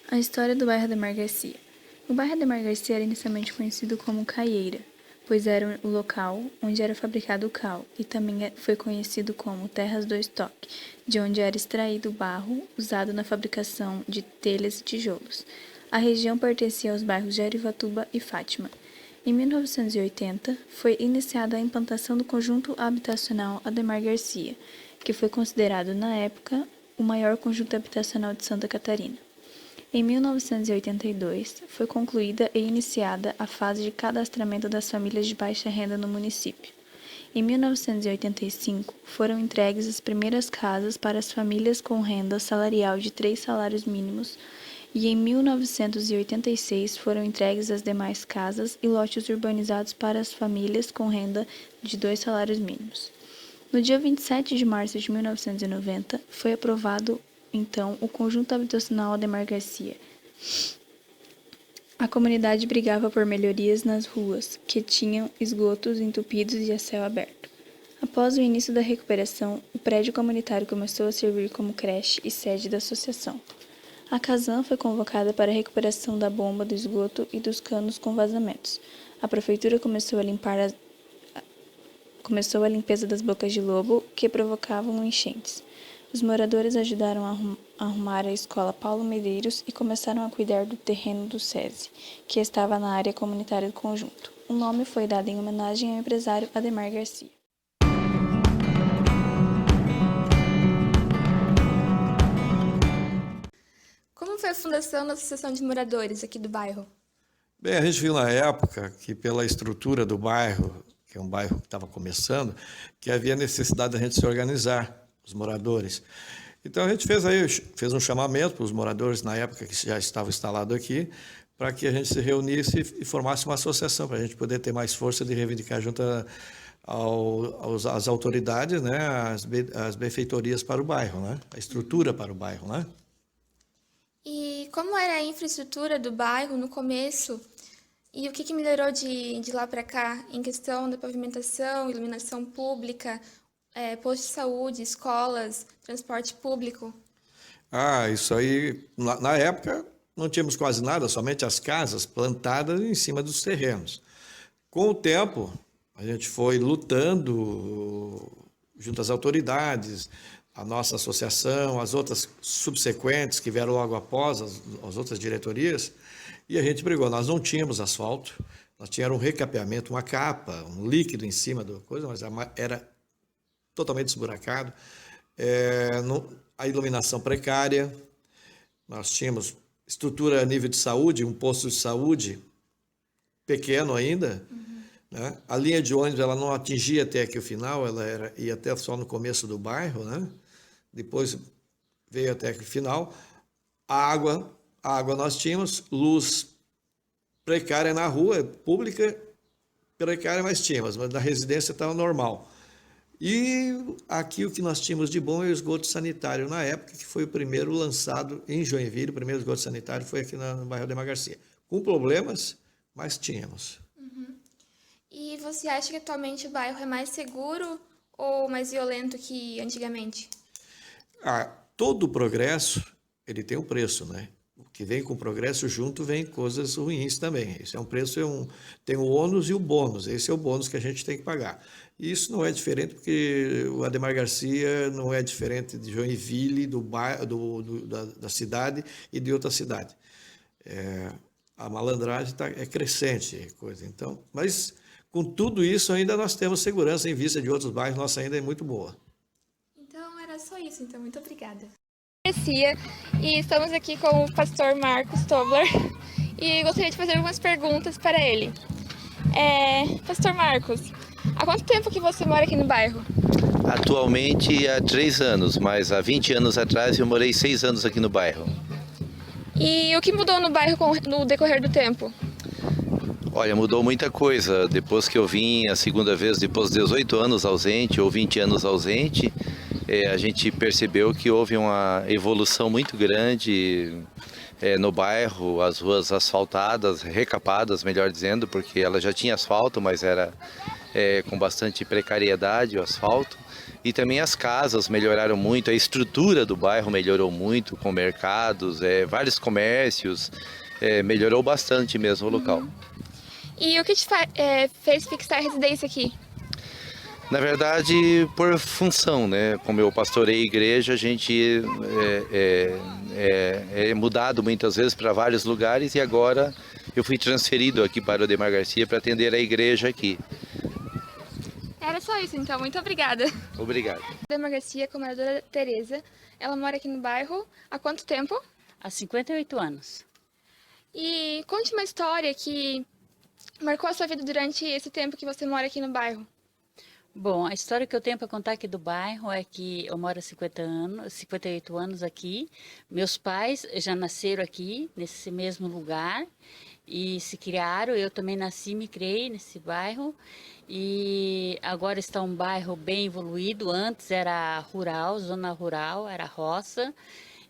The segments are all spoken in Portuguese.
A história do bairro Ademar Garcia. O bairro Ademar Garcia era inicialmente conhecido como Caieira, pois era o local onde era fabricado o cal, e também foi conhecido como Terras do Estoque, de onde era extraído o barro usado na fabricação de telhas e tijolos. A região pertencia aos bairros de Arivatuba e Fátima. Em 1980, foi iniciada a implantação do conjunto habitacional Ademar Garcia, que foi considerado, na época, o maior conjunto habitacional de Santa Catarina. Em 1982, foi concluída e iniciada a fase de cadastramento das famílias de baixa renda no município. Em 1985, foram entregues as primeiras casas para as famílias com renda salarial de 3 salários mínimos e em 1986 foram entregues as demais casas e lotes urbanizados para as famílias com renda de 2 salários mínimos. No dia 27 de março de 1990, foi aprovado, então, o conjunto habitacional Ademar Garcia. A comunidade brigava por melhorias nas ruas, que tinham esgotos entupidos e a céu aberto. Após o início da recuperação, o prédio comunitário começou a servir como creche e sede da associação. A Casan foi convocada para a recuperação da bomba do esgoto e dos canos com vazamentos. A prefeitura começou a limpeza das bocas de lobo que provocavam enchentes. Os moradores ajudaram a arrumar a escola Paulo Medeiros e começaram a cuidar do terreno do SESI, que estava na área comunitária do conjunto. O nome foi dado em homenagem ao empresário Ademar Garcia. Como foi a fundação da Associação de Moradores aqui do bairro? Bem, a gente viu na época que pela estrutura do bairro, que é um bairro que estava começando, que havia necessidade da gente se organizar, os moradores. Então a gente fez um chamamento para os moradores na época que já estavam instalados aqui, para que a gente se reunisse e formasse uma associação, para a gente poder ter mais força de reivindicar junto às autoridades, né, as benfeitorias para o bairro, né, a estrutura para o bairro, né. E como era a infraestrutura do bairro no começo? E o que melhorou de lá para cá em questão da pavimentação, iluminação pública, posto de saúde, escolas, transporte público? Isso aí, na época, não tínhamos quase nada, somente as casas plantadas em cima dos terrenos. Com o tempo, a gente foi lutando junto às autoridades, a nossa associação, as outras subsequentes que vieram logo após, as outras diretorias, e a gente brigou. Nós não tínhamos asfalto, nós tínhamos um recapeamento, uma capa, um líquido em cima da coisa, mas era totalmente esburacado. A iluminação precária, nós tínhamos estrutura a nível de saúde, um posto de saúde pequeno ainda, né? A linha de ônibus ela não atingia até aqui o final, ia até só no começo do bairro, né? Depois veio até aqui o final. A água nós tínhamos, luz precária na rua, pública, precária, mas tínhamos, mas na residência estava normal. E aqui o que nós tínhamos de bom é o esgoto sanitário na época, que foi o primeiro lançado em Joinville, o primeiro esgoto sanitário foi aqui no bairro Ademar Garcia. Com problemas, mas tínhamos. E você acha que atualmente o bairro é mais seguro ou mais violento que antigamente? Todo progresso, ele tem um preço, né? O que vem com o progresso junto vem coisas ruins também. Esse é um preço, tem o ônus e o bônus. Esse é o bônus que a gente tem que pagar. E isso não é diferente porque o Ademar Garcia não é diferente de Joinville, da cidade e de outra cidade. A malandragem é crescente, coisa. Então, mas com tudo isso ainda nós temos segurança em vista de outros bairros, nossa ainda é muito boa. Então era só isso, então muito obrigada. E estamos aqui com o pastor Marcos Tobler e gostaria de fazer algumas perguntas para ele. Pastor Marcos, há quanto tempo que você mora aqui no bairro? Atualmente há 3 anos, mas há 20 anos atrás eu morei 6 anos aqui no bairro. E o que mudou no bairro no decorrer do tempo? Olha, mudou muita coisa. Depois que eu vim a segunda vez, depois de 18 anos ausente ou 20 anos ausente, a gente percebeu que houve uma evolução muito grande no bairro, as ruas asfaltadas, recapadas, melhor dizendo, porque ela já tinha asfalto, mas era com bastante precariedade o asfalto. E também as casas melhoraram muito, a estrutura do bairro melhorou muito, com mercados, vários comércios, melhorou bastante mesmo o local. E o que te fez fixar residência aqui? Na verdade, por função, né? Como eu pastorei a igreja, a gente é mudado muitas vezes para vários lugares e agora eu fui transferido aqui para o Odemar Garcia para atender a igreja aqui. Era só isso, então. Muito obrigada. Obrigado. Odemar Garcia, com a moradora Tereza. Ela mora aqui no bairro há quanto tempo? Há 58 anos. E conte uma história que marcou a sua vida durante esse tempo que você mora aqui no bairro. Bom, a história que eu tenho para contar aqui do bairro é que eu moro há 58 anos aqui. Meus pais já nasceram aqui, nesse mesmo lugar, e se criaram. Eu também nasci e me criei nesse bairro. E agora está um bairro bem evoluído. Antes era rural, zona rural, era roça.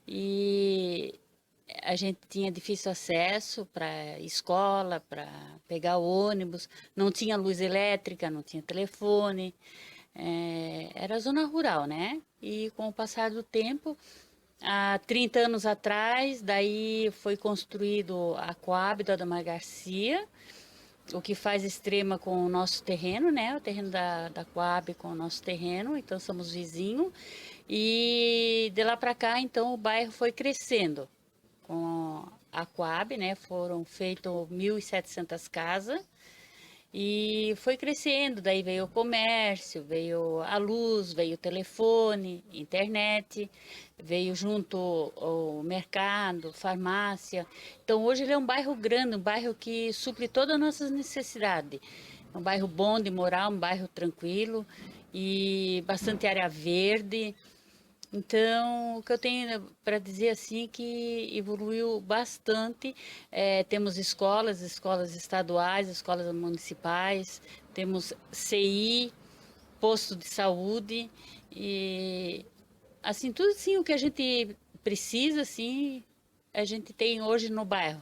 E a gente tinha difícil acesso para escola, para pegar ônibus, não tinha luz elétrica, não tinha telefone, era zona rural, né? E com o passar do tempo, há 30 anos atrás, daí foi construído a Coab do Odemar Garcia, o que faz extrema com o nosso terreno, né? O terreno da Coab com o nosso terreno, então somos vizinhos. E de lá para cá, então, o bairro foi crescendo. Com a Coab, né, foram feitas 1.700 casas e foi crescendo, daí veio o comércio, veio a luz, veio o telefone, internet, veio junto o mercado, farmácia. Então hoje ele é um bairro grande, um bairro que supre todas as nossas necessidades. É um bairro bom de morar, um bairro tranquilo e bastante área verde. Então, o que eu tenho para dizer assim é que evoluiu bastante. Temos escolas estaduais, escolas municipais, temos CI, posto de saúde e assim tudo assim o que a gente precisa assim a gente tem hoje no bairro.